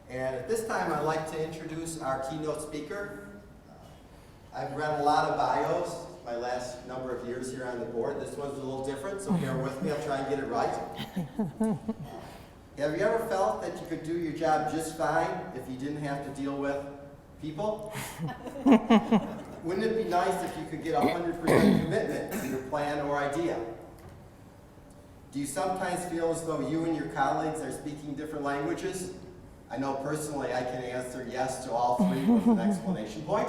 And at this time, I'd like to introduce our keynote speaker. I've read a lot of bios my last number of years here on the board. This one's a little different, so bear with me. I'll try and get it right. Have you ever felt that you could do your job just fine if you didn't have to deal with people? Wouldn't it be nice if you could get 100% commitment to your plan or idea? Do you sometimes feel as though you and your colleagues are speaking different languages? I know personally I can answer yes to all three with an exclamation point.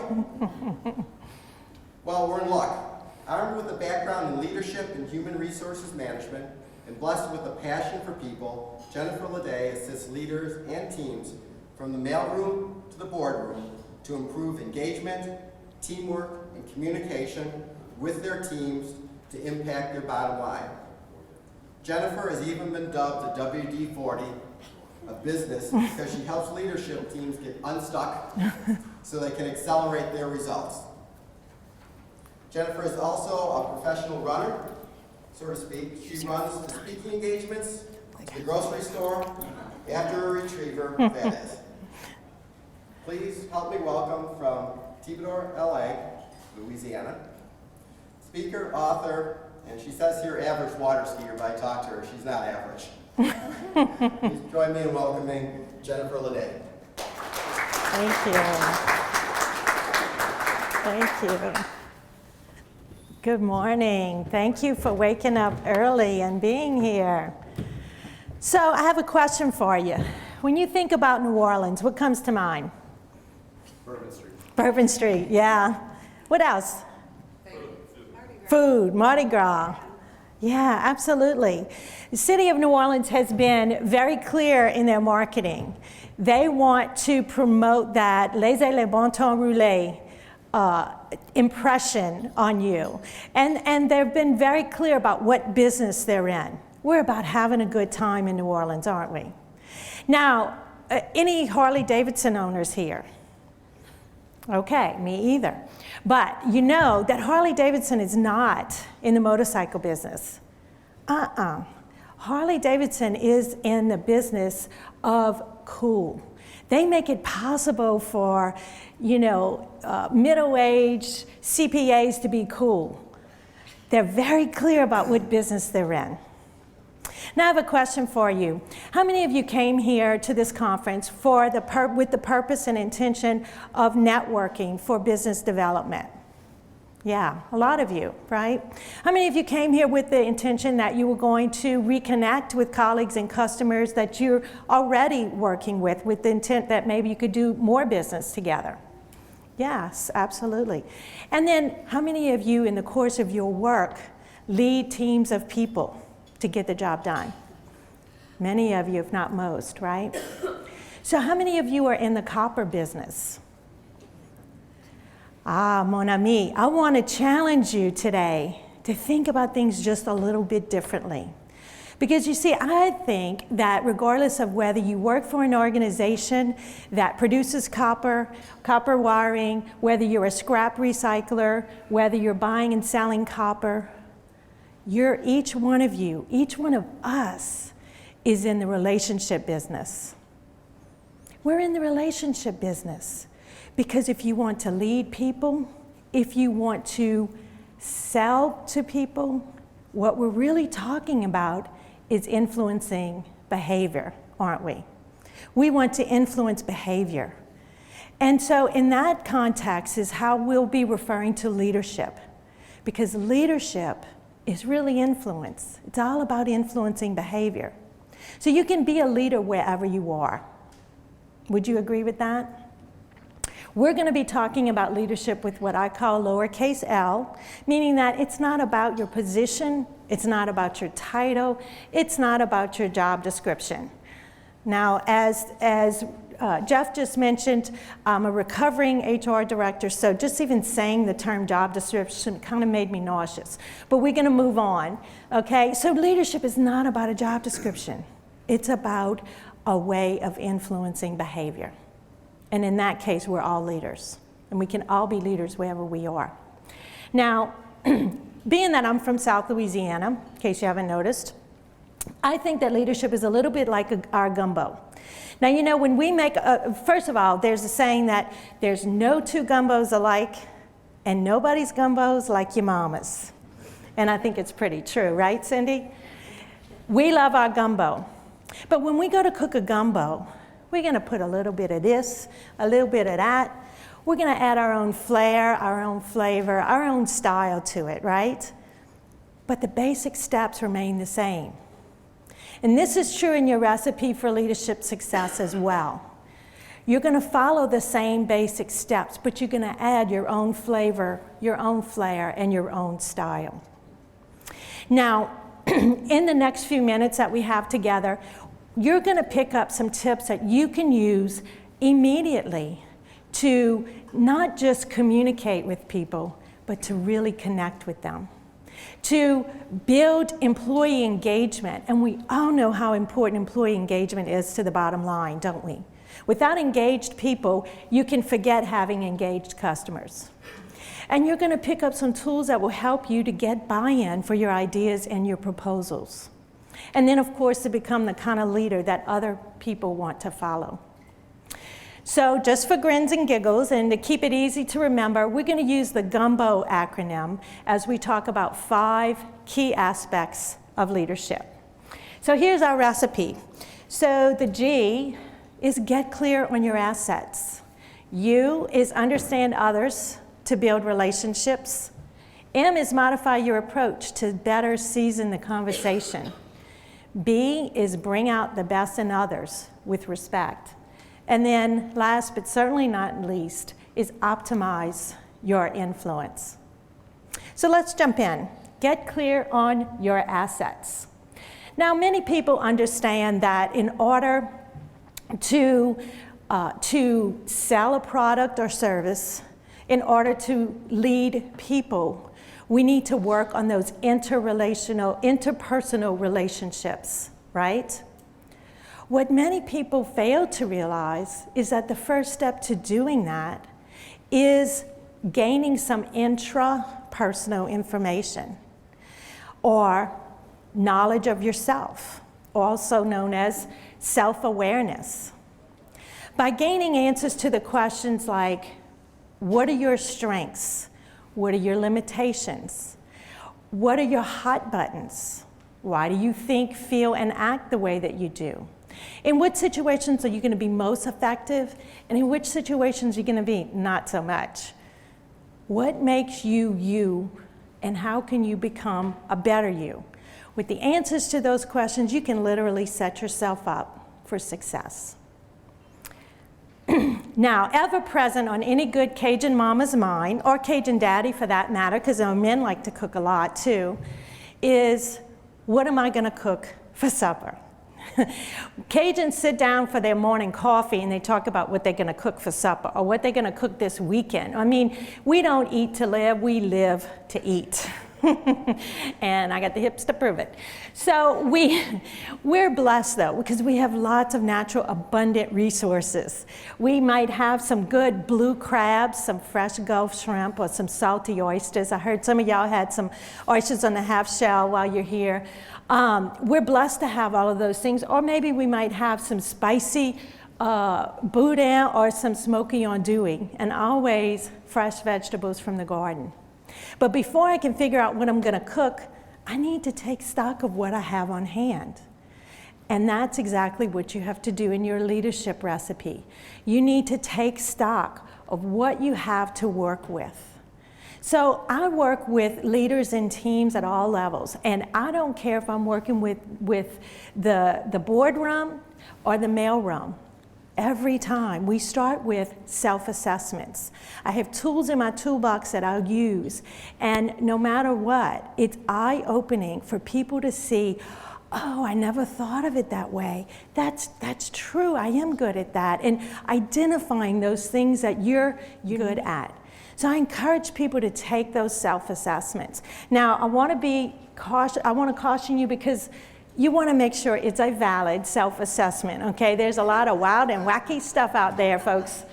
Well, we're in luck. Armed with a background in leadership and human resources management, and blessed with a passion for people, Jennifer Ledet assists leaders and teams from the mailroom to the boardroom to improve engagement, teamwork, and communication with their teams to impact their bottom line. Jennifer has even been dubbed the WD-40 of business because she helps leadership teams get unstuck so they can accelerate their results. Jennifer is also a professional runner, so to speak. She runs the speaking engagements, the grocery store, after a retriever, that is. Please help me welcome from Thibodaux, LA, Louisiana, speaker, author, and she says here average water skier, but I talked to her, she's not average. Please join me in welcoming Jennifer Ledet. Thank you. Thank you. Good morning. Thank you for waking up early and being here. So I have a question for you. When you think about New Orleans, what comes to mind? Bourbon Street. Bourbon Street, yeah. What else? Food, Mardi Gras. Yeah, absolutely. The city of New Orleans has been very clear in their marketing. They want to promote that laissez le bon temps rouler impression on you. And they've been very clear about what business they're in. We're about having a good time in New Orleans, aren't we? Now, any Harley-Davidson owners here? Okay, me either. But you know that Harley-Davidson is not in the motorcycle business. Harley-Davidson is in the business of cool. They make it possible for, middle-aged CPAs to be cool. They're very clear about what business they're in. Now I have a question for you. How many of you came here to this conference with the purpose and intention of networking for business development? Yeah, a lot of you, right? How many of you came here with the intention that you were going to reconnect with colleagues and customers that you're already working with the intent that maybe you could do more business together? Yes, absolutely. And then how many of you in the course of your work lead teams of people to get the job done? Many of you, if not most, right? So how many of you are in the copper business? Mon ami, I want to challenge you today to think about things just a little bit differently. Because you see, I think that regardless of whether you work for an organization that produces copper wiring, whether you're a scrap recycler, whether you're buying and selling copper, each one of us is in the relationship business. We're in the relationship business because if you want to lead people, if you want to sell to people, what we're really talking about is influencing behavior, aren't we? We want to influence behavior. And so in that context is how we'll be referring to leadership, because leadership is really influence. It's all about influencing behavior. So you can be a leader wherever you are. Would you agree with that? We're going to be talking about leadership with what I call lowercase l, meaning that it's not about your position, it's not about your title, it's not about your job description. Now, as Jeff just mentioned, I'm a recovering HR director, so just even saying the term job description kind of made me nauseous. But we're going to move on, okay? So leadership is not about a job description. It's about a way of influencing behavior. And in that case, we're all leaders. And we can all be leaders wherever we are. Now, being that I'm from South Louisiana, in case you haven't noticed, I think that leadership is a little bit like our gumbo. Now, you know, when we make, first of all, there's a saying that there's no two gumbos alike, and nobody's gumbo's like your mama's. And I think it's pretty true, right, Cindy? We love our gumbo. But when we go to cook a gumbo, we're going to put a little bit of this, a little bit of that. We're going to add our own flair, our own flavor, our own style to it, right? But the basic steps remain the same. And this is true in your recipe for leadership success as well. You're going to follow the same basic steps, but you're going to add your own flavor, your own flair, and your own style. Now, in the next few minutes that we have together, you're going to pick up some tips that you can use immediately to not just communicate with people, but to really connect with them, to build employee engagement. And we all know how important employee engagement is to the bottom line, don't we? Without engaged people, you can forget having engaged customers. And you're going to pick up some tools that will help you to get buy-in for your ideas and your proposals. And then, of course, to become the kind of leader that other people want to follow. So just for grins and giggles, and to keep it easy to remember, we're going to use the GUMBO acronym as we talk about 5 key aspects of leadership. So here's our recipe. So the G is get clear on your assets. U is understand others to build relationships. M is modify your approach to better season the conversation. B is bring out the best in others with respect. And then last but certainly not least is optimize your influence. So let's jump in. Get clear on your assets. Now, many people understand that in order to sell a product or service, in order to lead people, we need to work on those interpersonal relationships, right? What many people fail to realize is that the first step to doing that is gaining some intrapersonal information or knowledge of yourself, also known as self-awareness. By gaining answers to the questions like, what are your strengths? What are your limitations? What are your hot buttons? Why do you think, feel, and act the way that you do? In which situations are you going to be most effective? And in which situations are you going to be not so much? What makes you you, and how can you become a better you? With the answers to those questions, you can literally set yourself up for success. Now, ever present on any good Cajun mama's mind, or Cajun daddy for that matter, because men like to cook a lot too, is what am I going to cook for supper? Cajuns sit down for their morning coffee and they talk about what they're going to cook for supper or what they're going to cook this weekend. I mean, we don't eat to live, we live to eat. And I got the hips to prove it. So we're blessed though, because we have lots of natural abundant resources. We might have some good blue crabs, some fresh Gulf shrimp, or some salty oysters. I heard some of y'all had some oysters on the half shell while you're here. We're blessed to have all of those things. Or maybe we might have some spicy boudin or some smoky andouille, and always fresh vegetables from the garden. But before I can figure out what I'm going to cook, I need to take stock of what I have on hand. And that's exactly what you have to do in your leadership recipe. You need to take stock of what you have to work with. So I work with leaders and teams at all levels, and I don't care if I'm working with the boardroom or the mailroom. Every time we start with self-assessments. I have tools in my toolbox that I'll use, and no matter what, it's eye-opening for people to see, oh, I never thought of it that way. That's true, I am good at that, and identifying those things that you're good at. So I encourage people to take those self-assessments. Now, I want to caution you because you want to make sure it's a valid self-assessment, okay? There's a lot of wild and wacky stuff out there, folks.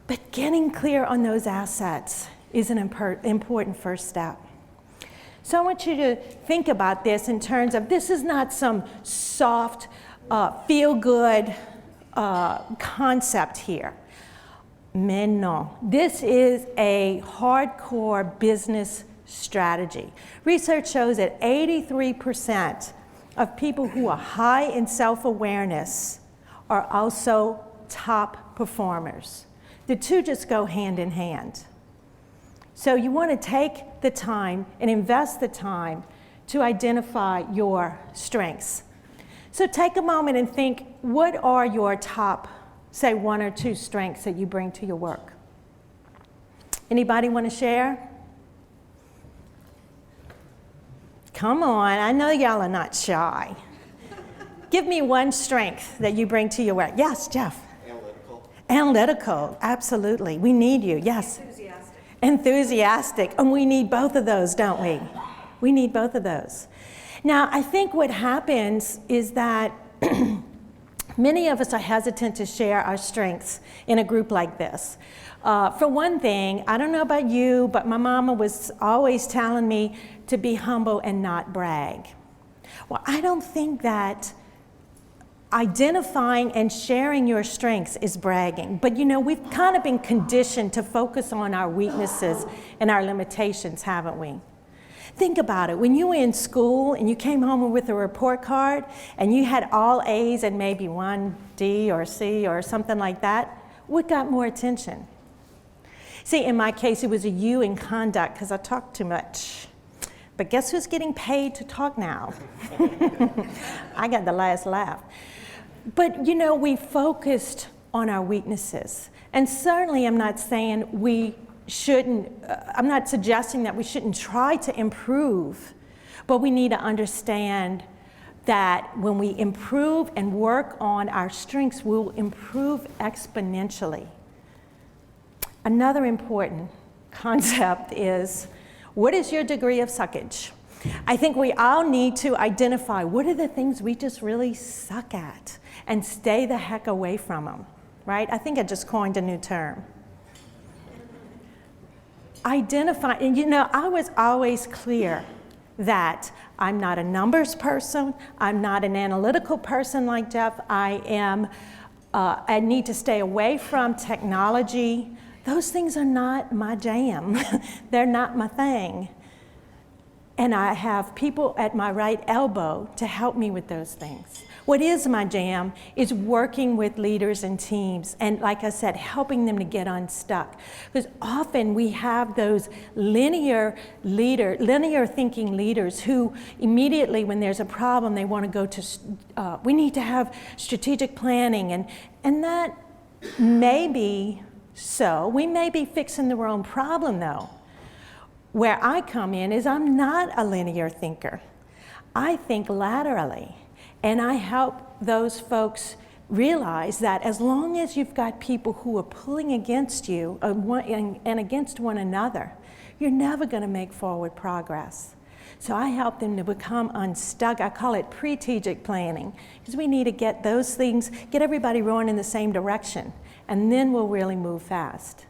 But getting clear on those assets is an important first step. So I want you to think about this in terms of, this is not some soft feel-good concept here. Mais non. This is a hardcore business strategy. Research shows that 83% of people who are high in self-awareness are also top performers. The two just go hand in hand. So you want to take the time and invest the time to identify your strengths. So take a moment and think, what are your top, say, 1 or 2 strengths that you bring to your work? Anybody want to share? Come on, I know y'all are not shy. Give me one strength that you bring to your work. Yes, Jeff. Analytical. Analytical, absolutely. We need you, yes. Enthusiastic, and we need both of those, don't we? We need both of those. Now, I think what happens is that many of us are hesitant to share our strengths in a group like this. For one thing, I don't know about you, but my mama was always telling me to be humble and not brag. Well, I don't think that identifying and sharing your strengths is bragging. But you know, we've kind of been conditioned to focus on our weaknesses and our limitations, haven't we? Think about it. When you were in school and you came home with a report card and you had all A's and maybe 1 D or C or something like that, what got more attention? See, in my case, it was a U in conduct because I talked too much. But guess who's getting paid to talk now? I got the last laugh. But you know, we focused on our weaknesses. And certainly I'm not saying we shouldn't, I'm not suggesting that we shouldn't try to improve, but we need to understand that when we improve and work on our strengths, we'll improve exponentially. Another important concept is, what is your degree of suckage? I think we all need to identify what are the things we just really suck at and stay the heck away from them, right? I think I just coined a new term. Identify, and you know, I was always clear that I'm not a numbers person, I'm not an analytical person like Jeff, I need to stay away from technology. Those things are not my jam. They're not my thing. And I have people at my right elbow to help me with those things. What is my jam is working with leaders and teams, and like I said, helping them to get unstuck. Because often we have those linear thinking leaders who immediately when there's a problem, they want to go to, we need to have strategic planning, and that may be so. We may be fixing the wrong problem though. Where I come in is I'm not a linear thinker. I think laterally, and I help those folks realize that as long as you've got people who are pulling against you and against one another, you're never going to make forward progress. So I help them to become unstuck. I call it strategic planning, because we need to get those things, get everybody rowing in the same direction, and then we'll really move fast.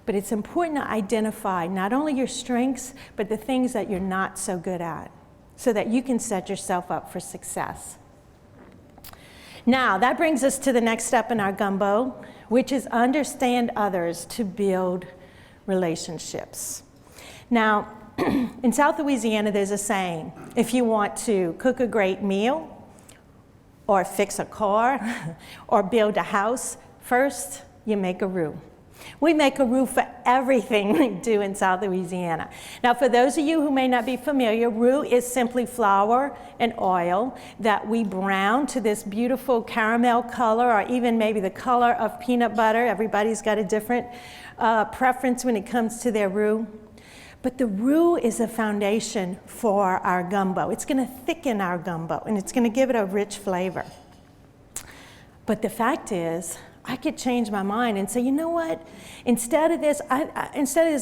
But it's important to identify not only your strengths, but the things that you're not so good at, so that you can set yourself up for success. Now, that brings us to the next step in our gumbo, which is understand others to build relationships. Now, in South Louisiana, there's a saying, if you want to cook a great meal, or fix a car, or build a house, first you make a roux. We make a roux for everything we do in South Louisiana. Now, for those of you who may not be familiar, roux is simply flour and oil that we brown to this beautiful caramel color, or even maybe the color of peanut butter. Everybody's got a different preference when it comes to their roux. But the roux is a foundation for our gumbo. It's going to thicken our gumbo, and it's going to give it a rich flavor. But the fact is, I could change my mind and say, you know what? Instead of this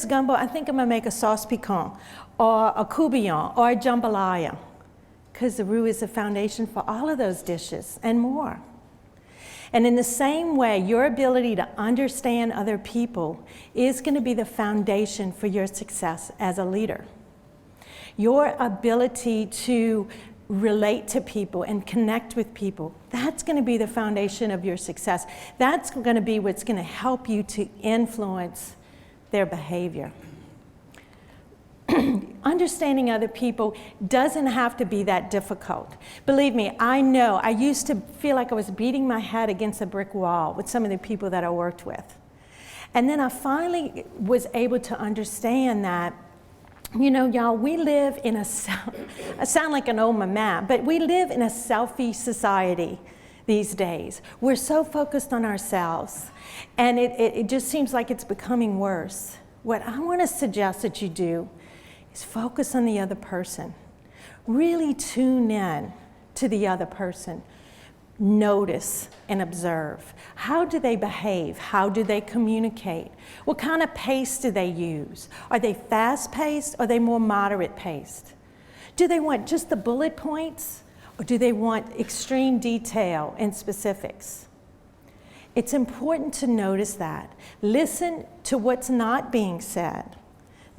gumbo, I think I'm going to make a sauce piquant, or a courtbouillon, or a jambalaya, because the roux is the foundation for all of those dishes and more. And in the same way, your ability to understand other people is going to be the foundation for your success as a leader. Your ability to relate to people and connect with people. That's going to be the foundation of your success. That's going to be what's going to help you to influence their behavior. Understanding other people doesn't have to be that difficult. Believe me, I know. I used to feel like I was beating my head against a brick wall with some of the people that I worked with. And then I finally was able to understand that, you know, y'all, we live in I sound like an old mama, but we live in a selfie society these days. We're so focused on ourselves, and it just seems like it's becoming worse. What I want to suggest that you do is focus on the other person. Really tune in to the other person. Notice and observe. How do they behave? How do they communicate? What kind of pace do they use? Are they fast-paced or are they more moderate-paced? Do they want just the bullet points or do they want extreme detail and specifics? It's important to notice that. Listen to what's not being said.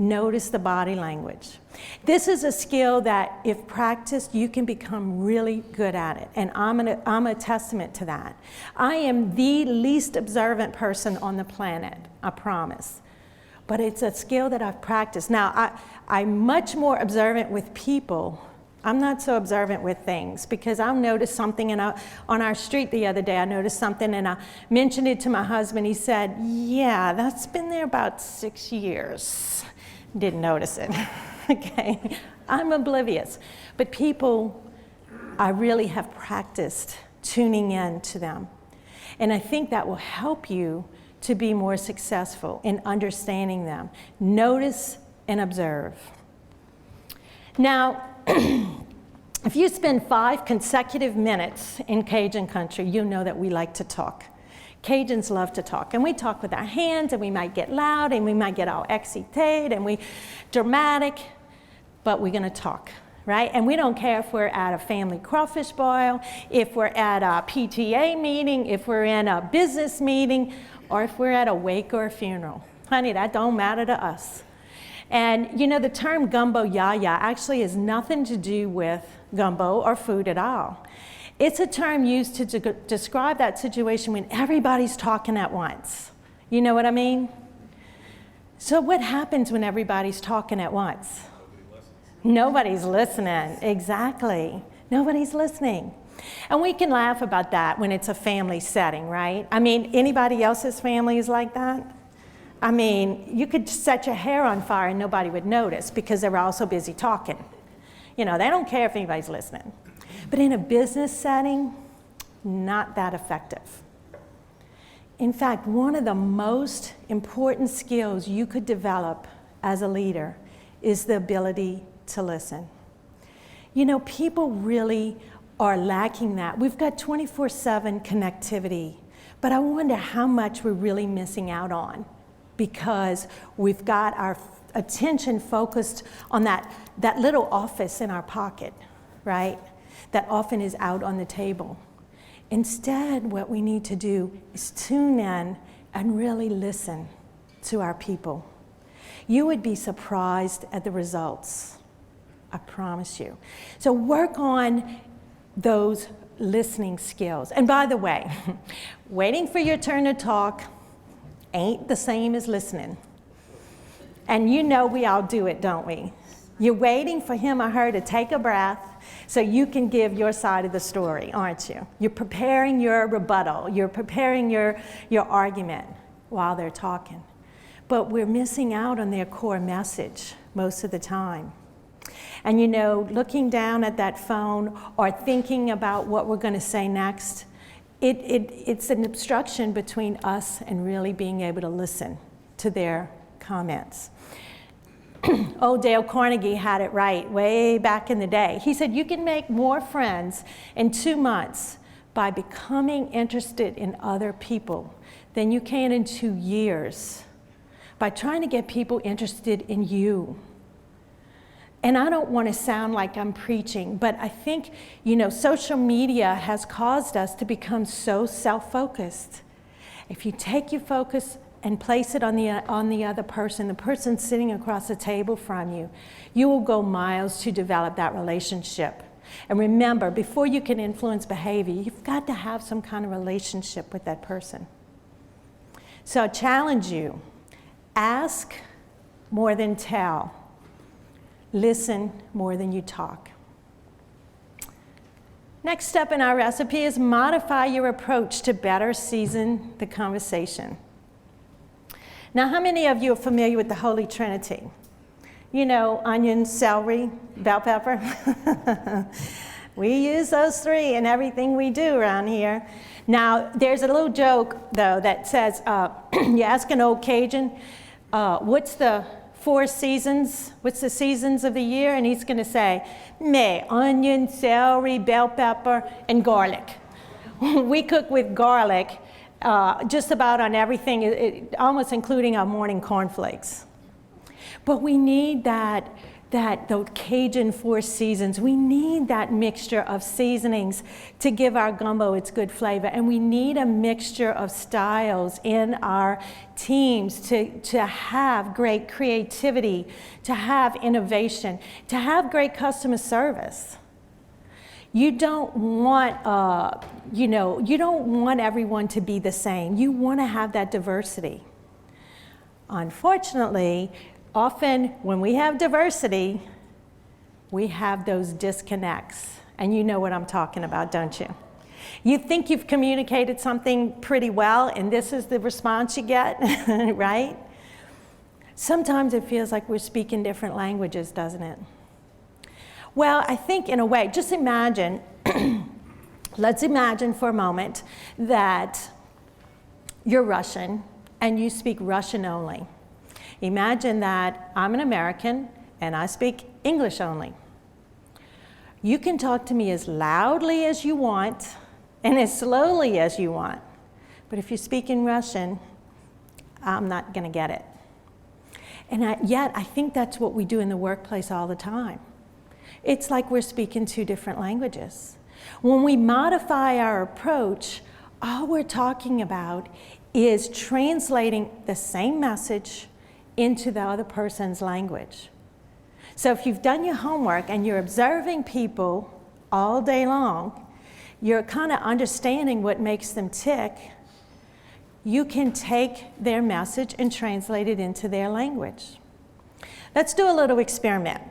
Notice the body language. This is a skill that, if practiced, you can become really good at it. And I'm a testament to that. I am the least observant person on the planet, I promise. But it's a skill that I've practiced. Now, I'm much more observant with people. I'm not so observant with things, because I'll notice something on our street the other day. I noticed something and I mentioned it to my husband. He said, yeah, that's been there about 6 years. Didn't notice it. Okay, I'm oblivious. But people, I really have practiced tuning in to them. And I think that will help you to be more successful in understanding them. Notice and observe. Now, if you spend 5 consecutive minutes in Cajun country, you know that we like to talk. Cajuns love to talk, and we talk with our hands, and we might get loud, and we might get all excité, and we dramatic, but we're gonna talk, right? And we don't care if we're at a family crawfish boil, if we're at a PTA meeting, if we're in a business meeting, or if we're at a wake or a funeral. Honey, that don't matter to us. And you know, the term gumbo yaya actually has nothing to do with gumbo or food at all. It's a term used to describe that situation when everybody's talking at once. You know what I mean? So what happens when everybody's talking at once? Nobody's listening. Exactly. Nobody's listening. And we can laugh about that when it's a family setting, right? I mean, anybody else's family is like that? I mean, you could set your hair on fire and nobody would notice because they were all so busy talking. You know, they don't care if anybody's listening. But in a business setting, not that effective. In fact, one of the most important skills you could develop as a leader is the ability to listen. You know, people really are lacking that. We've got 24/7 connectivity, but I wonder how much we're really missing out on because we've got our attention focused on that little office in our pocket, right? That often is out on the table. Instead, what we need to do is tune in and really listen to our people. You would be surprised at the results, I promise you. So work on those listening skills. And by the way, waiting for your turn to talk ain't the same as listening. And you know we all do it, don't we? You're waiting for him or her to take a breath so you can give your side of the story, aren't you? You're preparing your rebuttal. You're preparing your argument while they're talking. But we're missing out on their core message most of the time. And you know, looking down at that phone or thinking about what we're going to say next, it's an obstruction between us and really being able to listen to their comments. Old Dale Carnegie had it right way back in the day. He said, you can make more friends in 2 months by becoming interested in other people than you can in 2 years by trying to get people interested in you. And I don't want to sound like I'm preaching, but I think, you know, social media has caused us to become so self-focused. If you take your focus and place it on the other person, the person sitting across the table from you, you will go miles to develop that relationship And remember, before you can influence behavior, you've got to have some kind of relationship with that person. So I challenge you, ask more than tell. Listen more than you talk. Next step in our recipe is modify your approach to better season the conversation. Now, how many of you are familiar with the Holy Trinity? You know, onion, celery, bell pepper. We use those three in everything we do around here. Now, there's a little joke, though, that says, you ask an old Cajun, what's the 4 seasons? What's the seasons of the year? And he's going to say, May, onion, celery, bell pepper, and garlic. We cook with garlic just about on everything, almost including our morning cornflakes. But we need those Cajun 4 seasons. We need that mixture of seasonings to give our gumbo its good flavor. And we need a mixture of styles in our teams to have great creativity, to have innovation, to have great customer service. You don't want, you don't want everyone to be the same. You want to have that diversity. Unfortunately, often when we have diversity, we have those disconnects. And you know what I'm talking about, don't you? You think you've communicated something pretty well, and this is the response you get, right? Sometimes it feels like we're speaking different languages, doesn't it? Well, I think in a way, just imagine, let's imagine for a moment that you're Russian and you speak Russian only. Imagine that I'm an American and I speak English only. You can talk to me as loudly as you want and as slowly as you want. But if you speak in Russian, I'm not going to get it. And yet, I think that's what we do in the workplace all the time. It's like we're speaking 2 different languages. When we modify our approach, all we're talking about is translating the same message into the other person's language. So if you've done your homework and you're observing people all day long, you're kind of understanding what makes them tick, you can take their message and translate it into their language. Let's do a little experiment.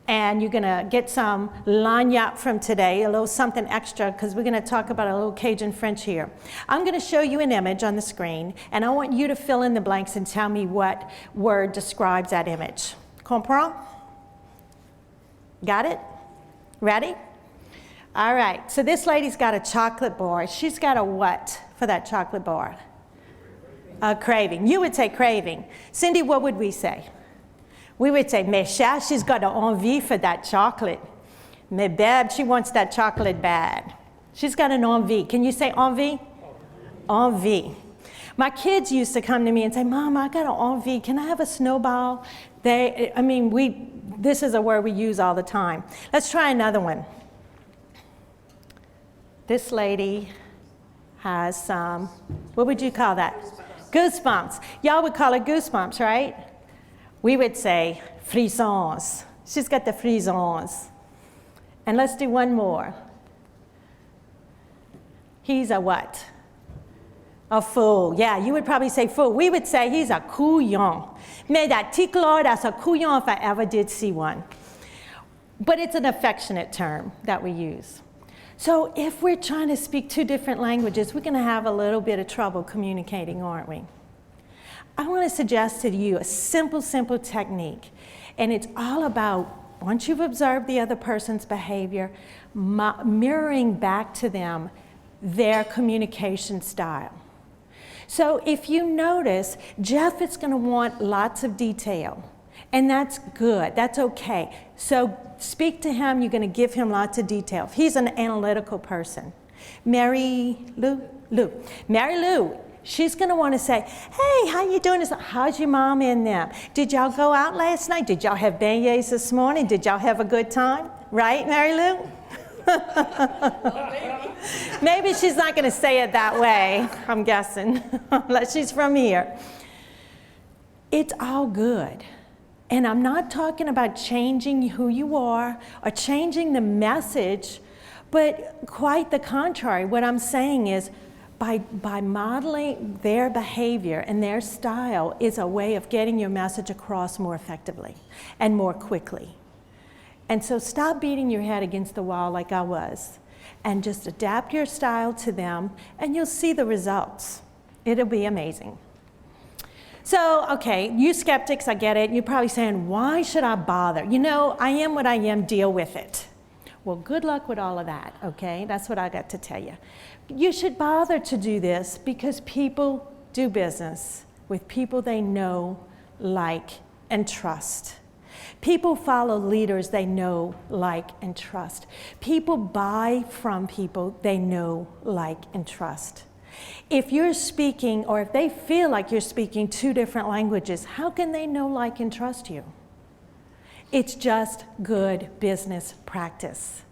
And you're going to get some lagniappe from today, a little something extra, because we're going to talk about a little Cajun French here. I'm going to show you an image on the screen, and I want you to fill in the blanks and tell me what word describes that image. Comprends? Got it? Ready? All right, so this lady's got a chocolate bar. She's got a what for that chocolate bar? A craving. You would say craving. Cindy, what would we say? We would say, mais chère, she's got an envie for that chocolate. Mais babe, she wants that chocolate bad. She's got an envie. Can you say envie? Envie. My kids used to come to me and say, Mom, I got an envie. Can I have a snowball? This is a word we use all the time. Let's try another one. This lady has some, what would you call that? Goosebumps. Y'all would call it goosebumps, right? We would say frissons. She's got the frissons. And let's do one more. He's a what? A fool. Yeah, you would probably say fool. We would say he's a couillon. Mais that tickleur, that's a couillon if I ever did see one. But it's an affectionate term that we use. So if we're trying to speak 2 different languages, we're going to have a little bit of trouble communicating, aren't we? I want to suggest to you a simple technique, and it's all about, once you've observed the other person's behavior, mirroring back to them their communication style. So if you notice, Jeff is going to want lots of detail, and that's good, that's okay. So speak to him, you're going to give him lots of detail. If he's an analytical person. Mary Lou, she's going to want to say, hey, how you doing? How's your mom in there? Did y'all go out last night? Did y'all have beignets this morning? Did y'all have a good time? Right, Mary Lou? Maybe she's not going to say it that way, I'm guessing, unless she's from here. It's all good. And I'm not talking about changing who you are or changing the message, but quite the contrary. What I'm saying is by modeling their behavior and their style is a way of getting your message across more effectively and more quickly. And so stop beating your head against the wall like I was, and just adapt your style to them, and you'll see the results. It'll be amazing. So, okay, you skeptics, I get it. You're probably saying, why should I bother? You know, I am what I am, deal with it. Well, good luck with all of that, okay? That's what I got to tell you. You should bother to do this because people do business with people they know, like, and trust. People follow leaders they know, like, and trust. People buy from people they know, like, and trust. If you're speaking, or if they feel like you're speaking two different languages, how can they know, like, and trust you? It's just good business practice.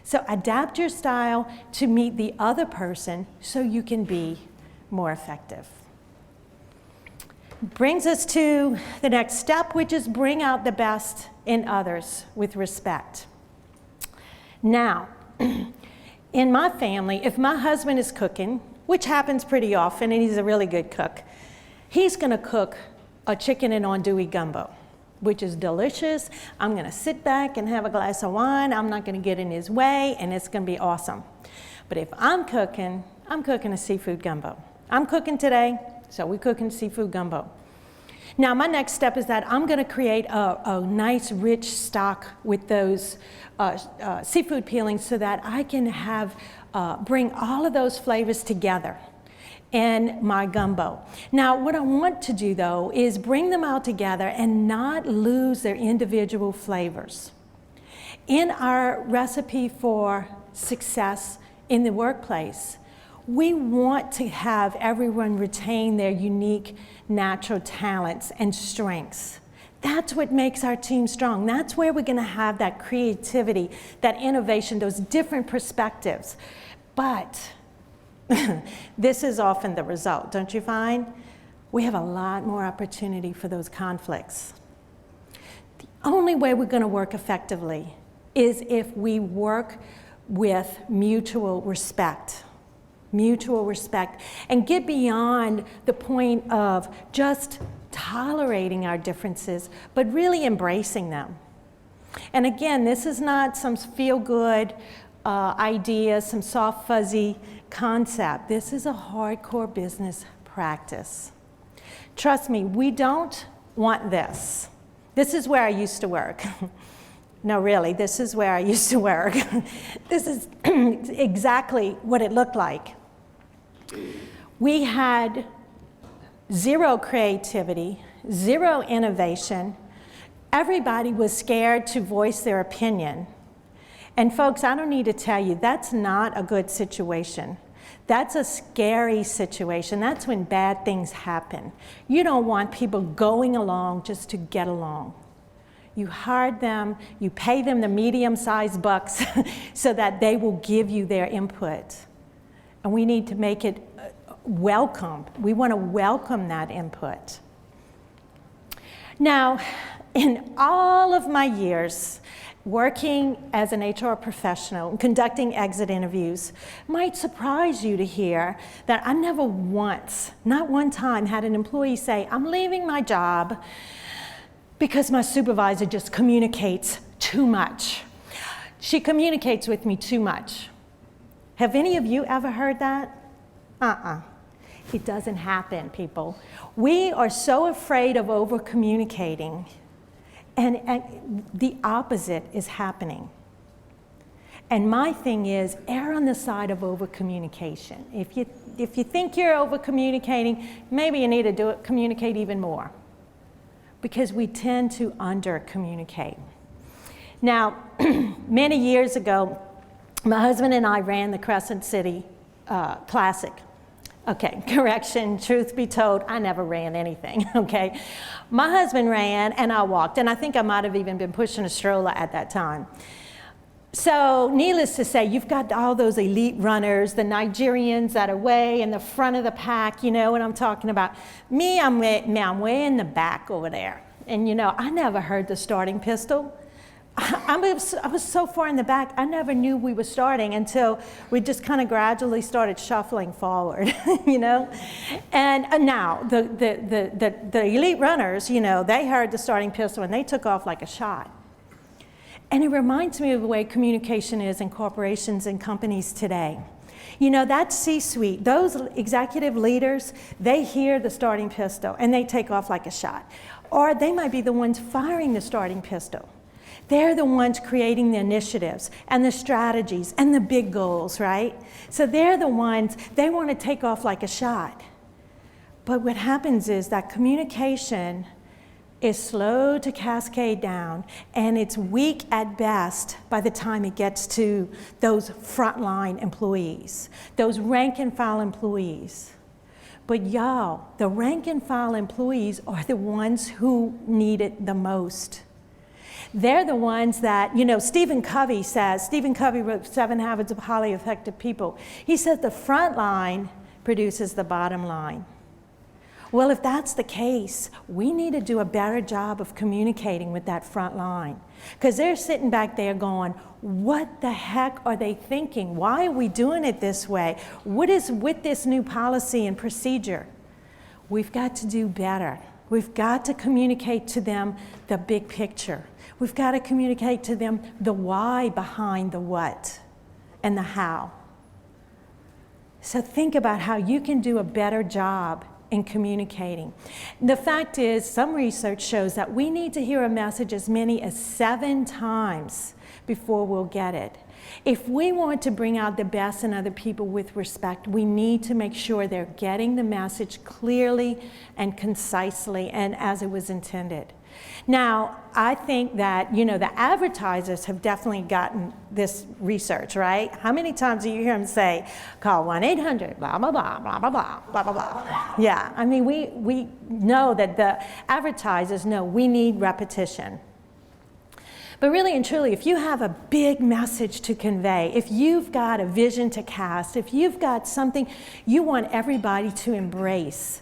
So adapt your style to meet the other person so you can be more effective. Brings us to the next step, which is bring out the best in others with respect. Now, in my family, if my husband is cooking, which happens pretty often, and he's a really good cook, he's gonna cook a chicken and andouille gumbo, which is delicious. I'm gonna sit back and have a glass of wine. I'm not gonna get in his way, and it's gonna be awesome. But if I'm cooking a seafood gumbo. I'm cooking today, so we're cooking seafood gumbo. Now, my next step is that I'm gonna create a nice, rich stock with those seafood peelings so that I can have, bring all of those flavors together in my gumbo. Now, what I want to do, though, is bring them all together and not lose their individual flavors. In our recipe for success in the workplace, we want to have everyone retain their unique natural talents and strengths. That's what makes our team strong. That's where we're gonna have that creativity, that innovation, those different perspectives. But this is often the result, don't you find? We have a lot more opportunity for those conflicts. The only way we're gonna work effectively is if we work with mutual respect, and get beyond the point of just tolerating our differences, but really embracing them. And again, this is not some feel-good idea, some soft, fuzzy concept. This is a hardcore business practice. Trust me, we don't want this. This is where I used to work. No, really, this is where I used to work. This is exactly what it looked like. We had zero creativity, zero innovation. Everybody was scared to voice their opinion. And folks, I don't need to tell you, that's not a good situation. That's a scary situation. That's when bad things happen. You don't want people going along just to get along. You hired them, you pay them the medium-sized bucks so that they will give you their input. And we need to make it welcome. We want to welcome that input. Now, in all of my years working as an HR professional and conducting exit interviews, might surprise you to hear that I never once, not one time, had an employee say, I'm leaving my job because my supervisor just communicates too much. She communicates with me too much. Have any of you ever heard that? It doesn't happen, people. We are so afraid of over-communicating, and the opposite is happening. And my thing is, err on the side of over-communication. If you think you're over-communicating, maybe you need to communicate even more, because we tend to under-communicate. Now, many years ago, my husband and I ran the Crescent City Classic. Okay, correction, truth be told, I never ran anything, okay? My husband ran and I walked, and I think I might have even been pushing a stroller at that time. So needless to say, you've got all those elite runners, the Nigerians that are way in the front of the pack, you know what I'm talking about. Me, I'm way in the back over there. and you know, I never heard the starting pistol. I was so far in the back, I never knew we were starting until we just kind of gradually started shuffling forward, you know? And now, the elite runners, you know, they heard the starting pistol and they took off like a shot. And it reminds me of the way communication is in corporations and companies today. You know, that C-suite, those executive leaders, they hear the starting pistol and they take off like a shot. Or they might be the ones firing the starting pistol. They're the ones creating the initiatives and the strategies and the big goals, right? So they're the ones, they want to take off like a shot. But what happens is that communication is slow to cascade down, and it's weak at best by the time it gets to those frontline employees, those rank and file employees. But y'all, the rank and file employees are the ones who need it the most. They're the ones that, you know, Stephen Covey wrote 7 Habits of Highly Effective People. He said the front line produces the bottom line. Well, if that's the case, we need to do a better job of communicating with that front line. Because they're sitting back there going, what the heck are they thinking? Why are we doing it this way? What is with this new policy and procedure? We've got to do better. We've got to communicate to them the big picture. We've got to communicate to them the why behind the what and the how. So think about how you can do a better job in communicating. The fact is, some research shows that we need to hear a message as many as 7 times before we'll get it. If we want to bring out the best in other people with respect, we need to make sure they're getting the message clearly and concisely and as it was intended. Now, I think that, you know, the advertisers have definitely gotten this research, right? How many times do you hear them say, call 1-800, blah, blah, blah, blah, blah, blah, blah, blah, blah. Yeah, I mean, we know that the advertisers know we need repetition. But really and truly, if you have a big message to convey, if you've got a vision to cast, if you've got something you want everybody to embrace,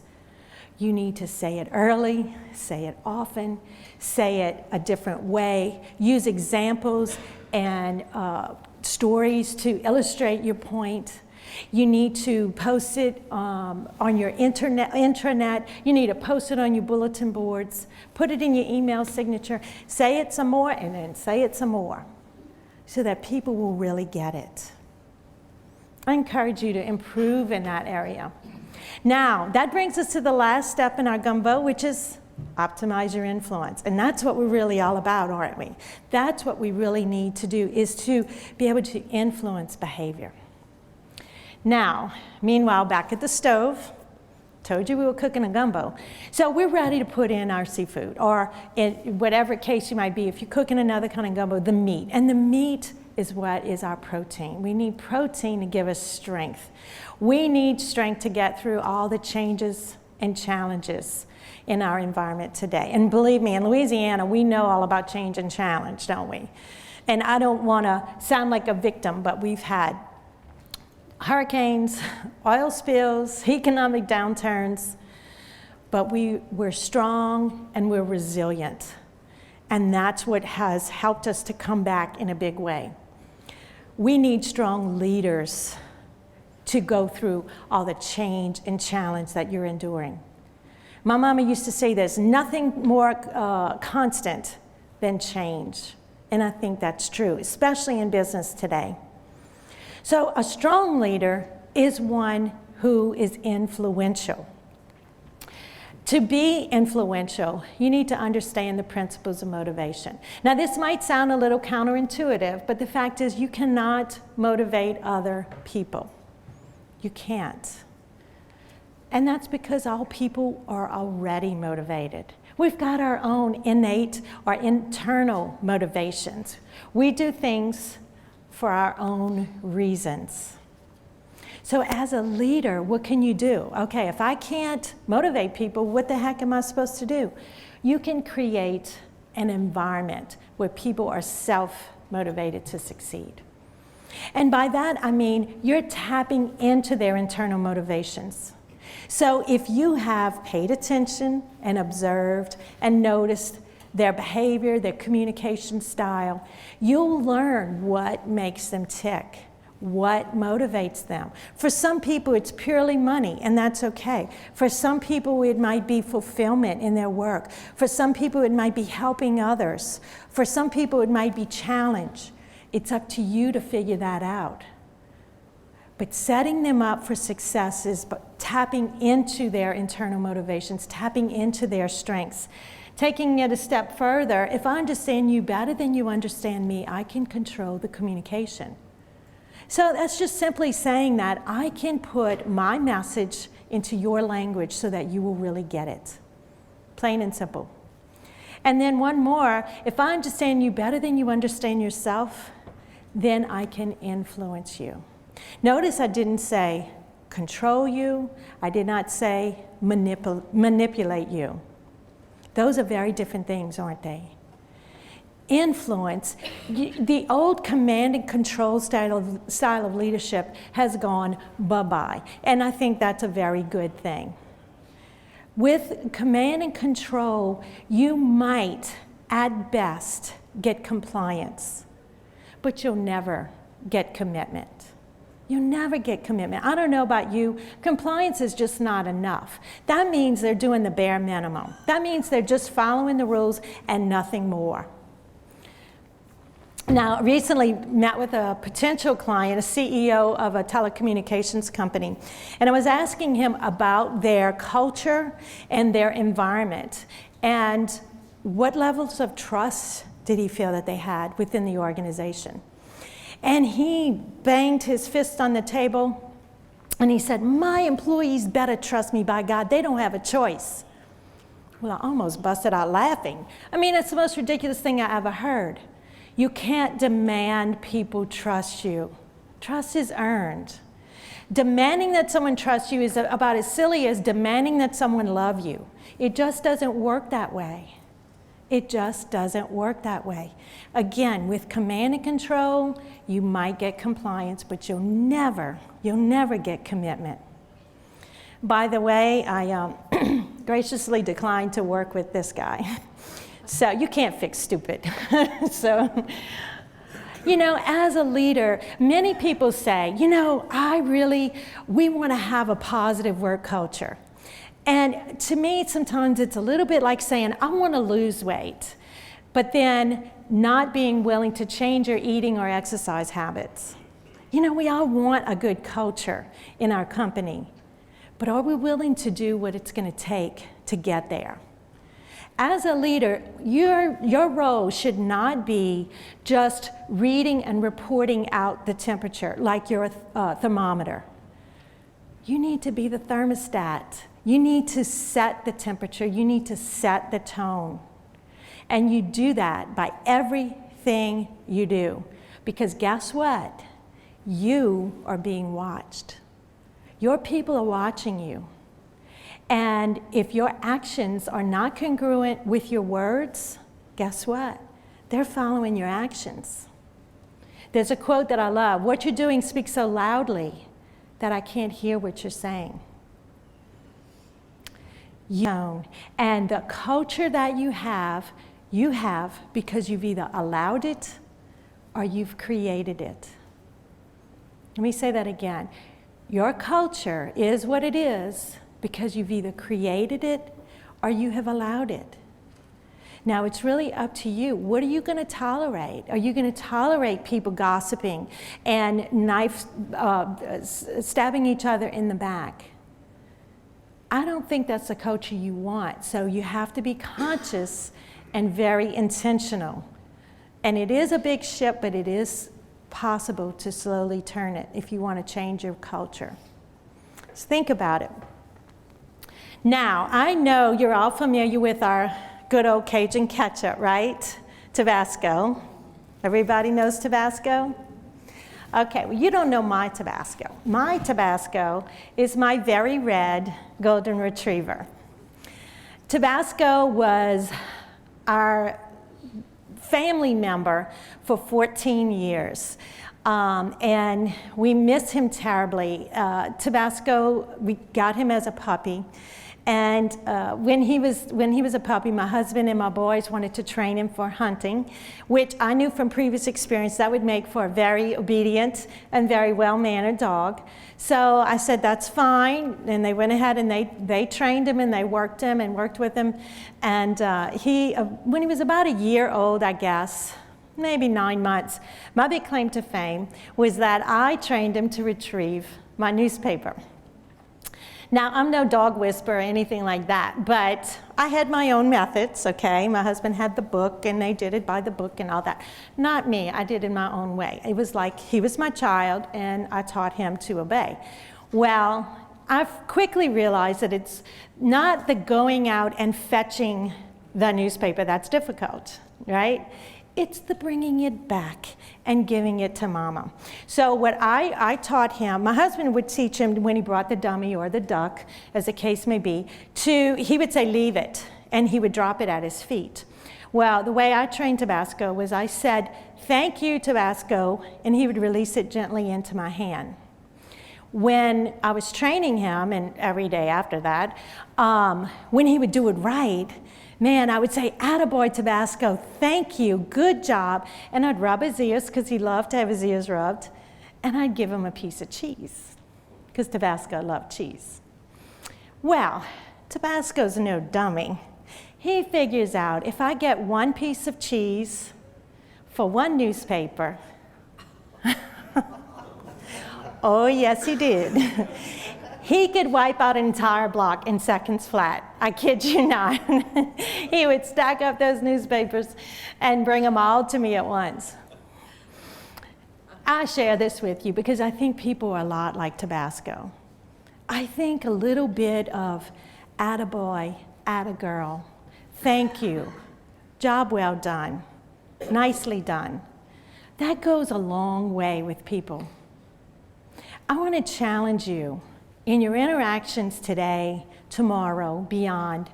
you need to say it early, say it often, say it a different way, use examples and stories to illustrate your point. You need to post it on your intranet. You need to post it on your bulletin boards. Put it in your email signature. Say it some more and then say it some more so that people will really get it. I encourage you to improve in that area. Now, that brings us to the last step in our gumbo, which is optimize your influence. And that's what we're really all about, aren't we? That's what we really need to do, is to be able to influence behavior. Now, meanwhile, back at the stove, told you we were cooking a gumbo. So we're ready to put in our seafood, or in whatever case you might be, if you're cooking another kind of gumbo, the meat. And the meat is what is our protein. We need protein to give us strength. We need strength to get through all the changes and challenges in our environment today. And believe me, in Louisiana, we know all about change and challenge, don't we? And I don't want to sound like a victim, but we've had hurricanes, oil spills, economic downturns, but we're strong and we're resilient. And that's what has helped us to come back in a big way. We need strong leaders to go through all the change and challenge that you're enduring. My mama used to say there's nothing more constant than change. And I think that's true, especially in business today. So a strong leader is one who is influential. To be influential, you need to understand the principles of motivation. Now, this might sound a little counterintuitive, but the fact is you cannot motivate other people. You can't. And that's because all people are already motivated. We've got our own innate or internal motivations. We do things for our own reasons. So as a leader, what can you do? Okay, if I can't motivate people, what the heck am I supposed to do? You can create an environment where people are self-motivated to succeed. And by that, I mean you're tapping into their internal motivations. So if you have paid attention and observed and noticed their behavior, their communication style, you'll learn what makes them tick, what motivates them. For some people, it's purely money, and that's okay. For some people, it might be fulfillment in their work. For some people, it might be helping others. For some people, it might be challenge. It's up to you to figure that out. But setting them up for success is tapping into their internal motivations, tapping into their strengths. Taking it a step further, if I understand you better than you understand me, I can control the communication. So that's just simply saying that I can put my message into your language so that you will really get it. Plain and simple. And then one more, if I understand you better than you understand yourself, then I can influence you. Notice I didn't say control you. I did not say manipulate you. Those are very different things, aren't they? Influence, the old command and control style of leadership has gone bye-bye, and I think that's a very good thing. With command and control, you might, at best, get compliance, but you'll never get commitment. You'll never get commitment. I don't know about you, compliance is just not enough. That means they're doing the bare minimum. That means they're just following the rules and nothing more. Now, recently met with a potential client, a CEO of a telecommunications company, and I was asking him about their culture and their environment and what levels of trust did he feel that they had within the organization. And he banged his fist on the table and he said, "My employees better trust me, by God, they don't have a choice." Well, I almost busted out laughing. I mean, it's the most ridiculous thing I ever heard. You can't demand people trust you. Trust is earned. Demanding that someone trust you is about as silly as demanding that someone love you. It just doesn't work that way. It just doesn't work that way. Again, with command and control, you might get compliance, but you'll never get commitment. By the way, I graciously declined to work with this guy. So you can't fix stupid. So, as a leader, many people say, we want to have a positive work culture. And to me, sometimes it's a little bit like saying, I want to lose weight, but then not being willing to change your eating or exercise habits. We all want a good culture in our company, but are we willing to do what it's going to take to get there? As a leader, your role should not be just reading and reporting out the temperature like you're a thermometer. You need to be the thermostat. You need to set the temperature. You need to set the tone. And you do that by everything you do. Because guess what? You are being watched. Your people are watching you. And if your actions are not congruent with your words, guess what? They're following your actions. There's a quote that I love: "What you're doing speaks so loudly that I can't hear what you're saying." And the culture that you have because you've either allowed it or you've created it. Let me say that again. Your culture is what it is because you've either created it or you have allowed it. Now, it's really up to you. What are you going to tolerate? Are you going to tolerate people gossiping and stabbing each other in the back? I don't think that's the culture you want. So you have to be conscious and very intentional. And it is a big ship, but it is possible to slowly turn it if you want to change your culture. So think about it. Now, I know you're all familiar with our good old Cajun ketchup, right? Tabasco. Everybody knows Tabasco? Okay, well, you don't know my Tabasco. My Tabasco is my very red golden retriever. Tabasco was our family member for 14 years. And we miss him terribly. Tabasco, we got him as a puppy. And when he was a puppy, my husband and my boys wanted to train him for hunting, which I knew from previous experience that would make for a very obedient and very well-mannered dog. So I said, that's fine. And they went ahead and they trained him and they worked him and worked with him. And when he was about a year old, I guess, maybe 9 months, my big claim to fame was that I trained him to retrieve my newspaper. Now, I'm no dog whisperer or anything like that, but I had my own methods, okay? My husband had the book, and they did it by the book and all that. Not me. I did it my own way. It was like he was my child, and I taught him to obey. Well, I've quickly realized that it's not the going out and fetching the newspaper that's difficult, right? It's the bringing it back and giving it to mama. So what I taught him, my husband would teach him when he brought the dummy or the duck, as the case may be, he would say, leave it, and he would drop it at his feet. Well, the way I trained Tabasco was I said, thank you, Tabasco, and he would release it gently into my hand. When I was training him, and every day after that, when he would do it right, man, I would say, attaboy, Tabasco, thank you, good job. And I'd rub his ears, because he loved to have his ears rubbed. And I'd give him a piece of cheese, because Tabasco loved cheese. Well, Tabasco's no dummy. He figures out, if I get one piece of cheese for one newspaper, oh, yes, he did. He could wipe out an entire block in seconds flat. I kid you not. He would stack up those newspapers and bring them all to me at once. I share this with you because I think people are a lot like Tabasco. I think a little bit of attaboy, attagirl, thank you, job well done, nicely done. That goes a long way with people. I want to challenge you in your interactions today, tomorrow, beyond.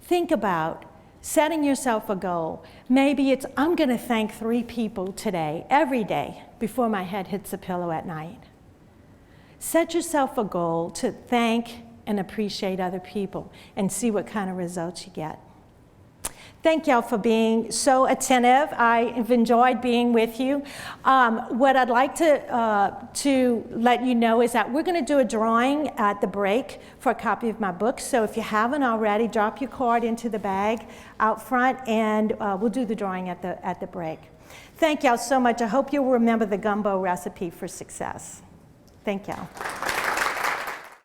Think about setting yourself a goal. Maybe it's, I'm going to thank 3 people today, every day, before my head hits the pillow at night. Set yourself a goal to thank and appreciate other people and see what kind of results you get. Thank y'all for being so attentive. I've enjoyed being with you. What I'd like to let you know is that we're going to do a drawing at the break for a copy of my book. So if you haven't already, drop your card into the bag out front, and we'll do the drawing at the break. Thank y'all so much. I hope you'll remember the gumbo recipe for success. Thank y'all.